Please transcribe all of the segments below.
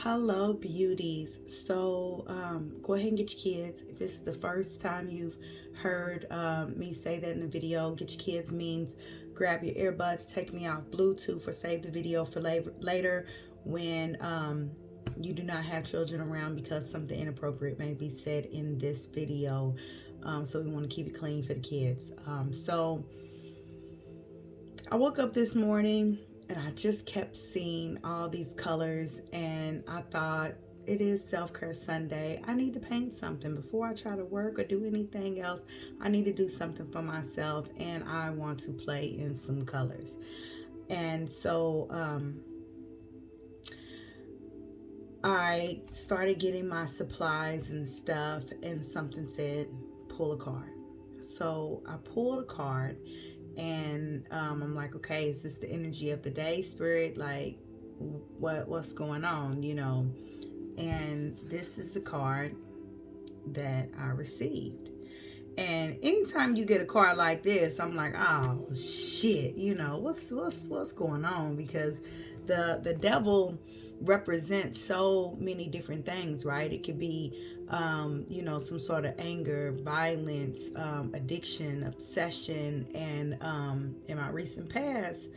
Hello, beauties. So, go ahead and get your kids. If this is the first time you've heard me say that in the video, get your kids means grab your earbuds, take me off Bluetooth, or save the video for later when you do not have children around because something inappropriate may be said in this video. So, we want to keep it clean for the kids. So, I woke up this morning and I just kept seeing all these colors, and I thought, it is self-care Sunday. I need to paint something before I try to work or do anything else. I need to do something for myself, and I want to play in some colors. And so I started getting my supplies and stuff, and something said pull a card. So I pulled a card, and I'm like, okay, is this the energy of the day, spirit? Like, what's going on, And this is the card that I received. And anytime you get a card like this, I'm like, oh shit, what's going on? Because the devil represents so many different things, right? It could be some sort of anger, violence, addiction, obsession. And in my recent past,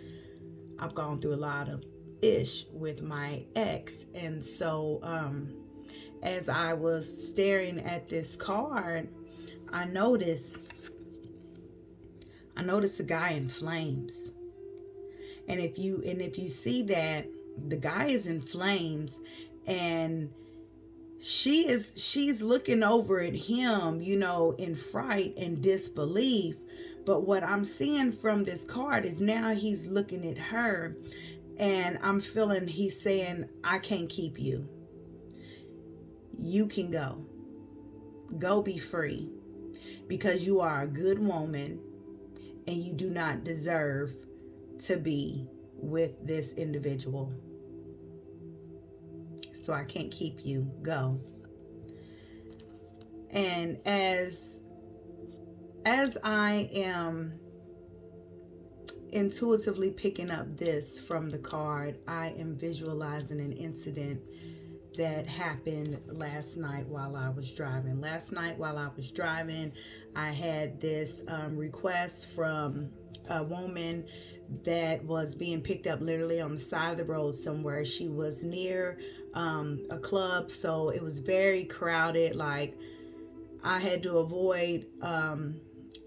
I've gone through a lot of ish with my ex. And so as I was staring at this card, I noticed the guy in flames. And if you see that the guy is in flames, and she's looking over at him, in fright and disbelief. But what I'm seeing from this card is now he's looking at her, and I'm feeling he's saying, I can't keep you. You can go. Go be free. Because you are a good woman and you do not deserve to be with this individual. So I can't keep you. Go. And as I am intuitively picking up this from the card, I am visualizing an incident that happened last night while I was driving. I had this request from a woman that was being picked up literally on the side of the road somewhere. She was near a club, so it was very crowded. Like, I had to avoid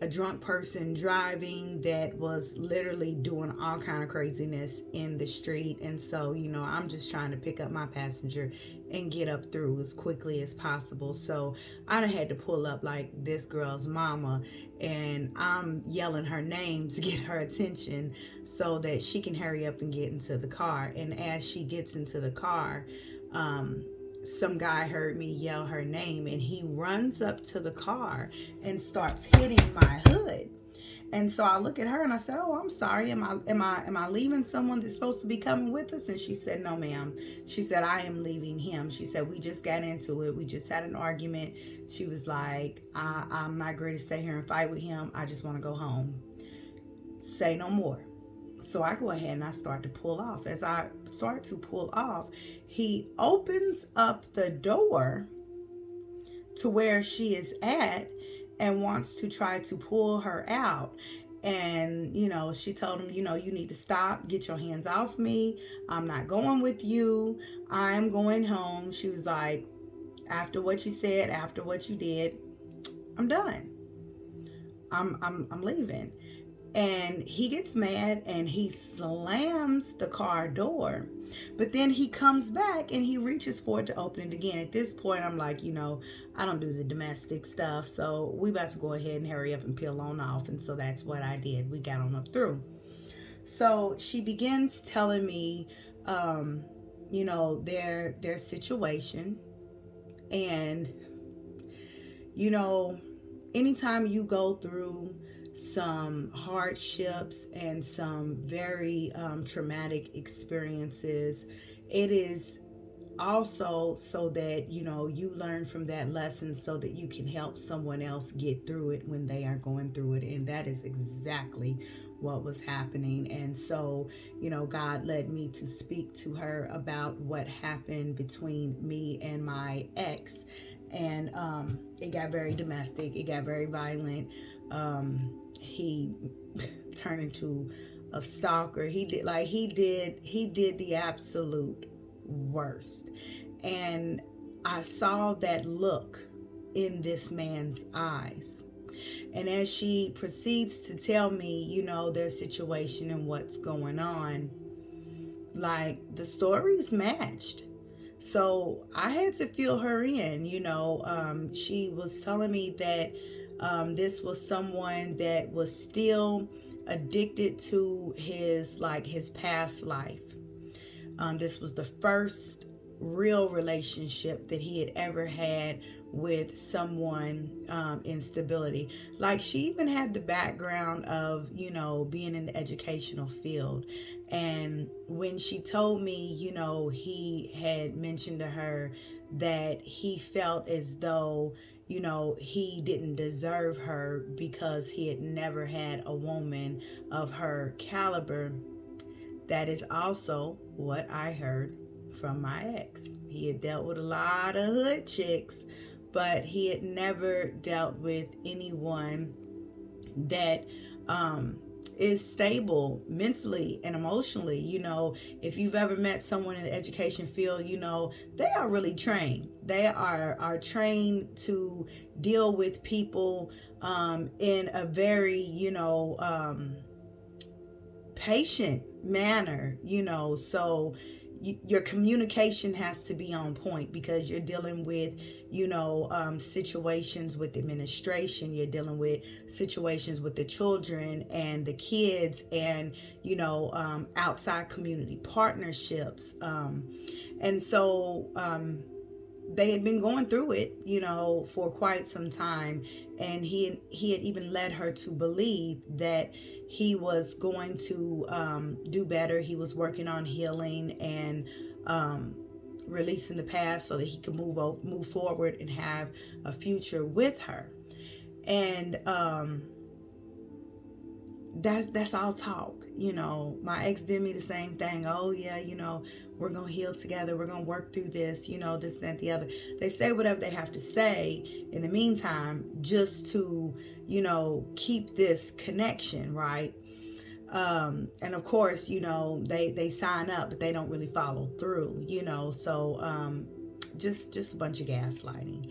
a drunk person driving that was literally doing all kind of craziness in the street. And so, I'm just trying to pick up my passenger and get up through as quickly as possible. So I had to pull up like this girl's mama, and I'm yelling her name to get her attention so that she can hurry up and get into the car. And as she gets into the car, some guy heard me yell her name, and he runs up to the car and starts hitting my hood. And so I look at her and I said, "Oh, I'm sorry. Am I leaving someone that's supposed to be coming with us?" And she said, "No, ma'am." She said, "I am leaving him." She said, "We just got into it. We just had an argument." She was like, I'm not going to stay here and fight with him. I just want to go home. Say no more." So I go ahead and I start to pull off. As I start to pull off, he opens up the door to where she is at and wants to try to pull her out. And, she told him, you need to stop, get your hands off me. I'm not going with you. I'm going home. She was like, after what you said, after what you did, I'm done. I'm leaving. And he gets mad and he slams the car door. But then he comes back and he reaches for it to open it again. At this point, I'm like, I don't do the domestic stuff. So we about to go ahead and hurry up and peel on off. And so that's what I did. We got on up through. So she begins telling me, their situation. And, anytime you go through some hardships and some very traumatic experiences, it is also so that you learn from that lesson so that you can help someone else get through it when they are going through it. And that is exactly what was happening. And so, God led me to speak to her about what happened between me and my ex. And it got very domestic, it got very violent. He turned into a stalker. He did the absolute worst. And I saw that look in this man's eyes. And as she proceeds to tell me, their situation and what's going on, like, the stories matched. So I had to fill her in. She was telling me that this was someone that was still addicted to his past life. This was the first real relationship that he had ever had with someone in stability. Like, she even had the background of, being in the educational field. And when she told me, he had mentioned to her that he felt as though, he didn't deserve her because he had never had a woman of her caliber. That is also what I heard from my ex. He had dealt with a lot of hood chicks, but he had never dealt with anyone that is stable mentally and emotionally. If you've ever met someone in the education field, they are really trained. They are trained to deal with people in a very, patient manner, so your communication has to be on point, because you're dealing with, situations with administration, you're dealing with situations with the children and the kids, and, outside community partnerships. And so, they had been going through it, for quite some time. And he had even led her to believe that he was going to do better. He was working on healing and releasing the past so that he could move forward and have a future with her. And that's all talk. My ex did me the same thing. Oh yeah, we're gonna heal together, we're gonna work through this, this, that, the other. They say whatever they have to say in the meantime, just to, keep this connection, right? And of course, they sign up, but they don't really follow through, so just a bunch of gaslighting.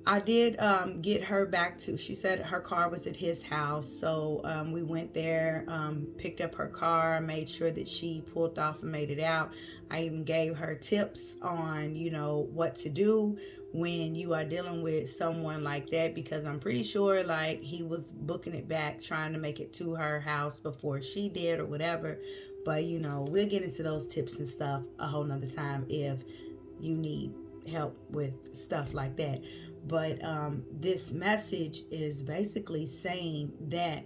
I did get her back to, she said her car was at his house. So we went there, picked up her car, made sure that she pulled off and made it out. I even gave her tips on, what to do when you are dealing with someone like that, because I'm pretty sure like he was booking it back, trying to make it to her house before she did or whatever. But, we'll get into those tips and stuff a whole nother time if you need help with stuff like that. But this message is basically saying that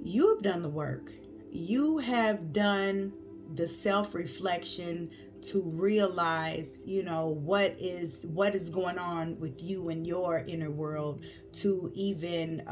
you have done the work. You have done the self-reflection to realize, what is going on with you in your inner world, to even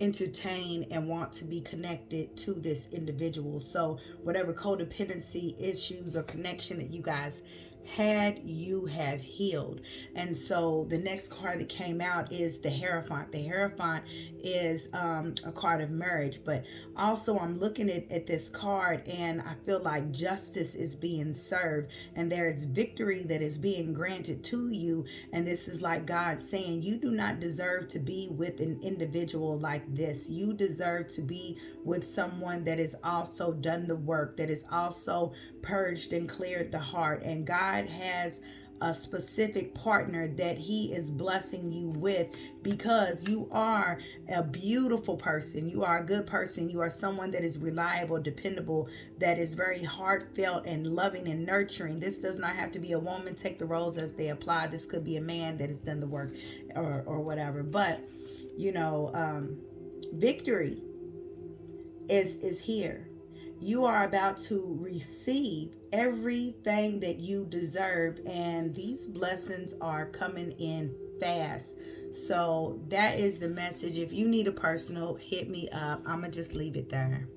entertain and want to be connected to this individual. So whatever codependency issues or connection that you guys had, you have healed. And so the next card that came out is the Hierophant. The Hierophant is a card of marriage, but also I'm looking at this card and I feel like justice is being served and there is victory that is being granted to you. And this is like God saying, you do not deserve to be with an individual like this. You deserve to be with someone that has also done the work, that has also purged and cleared the heart. And God has a specific partner that he is blessing you with, because you are a beautiful person. You are a good person. You are someone that is reliable, dependable, that is very heartfelt and loving and nurturing. This does not have to be a woman. Take the roles as they apply. This could be a man that has done the work or whatever. But, victory is here. You are about to receive everything that you deserve, and these blessings are coming in fast. So that is the message. If you need a personal, hit me up. I'm going to just leave it there.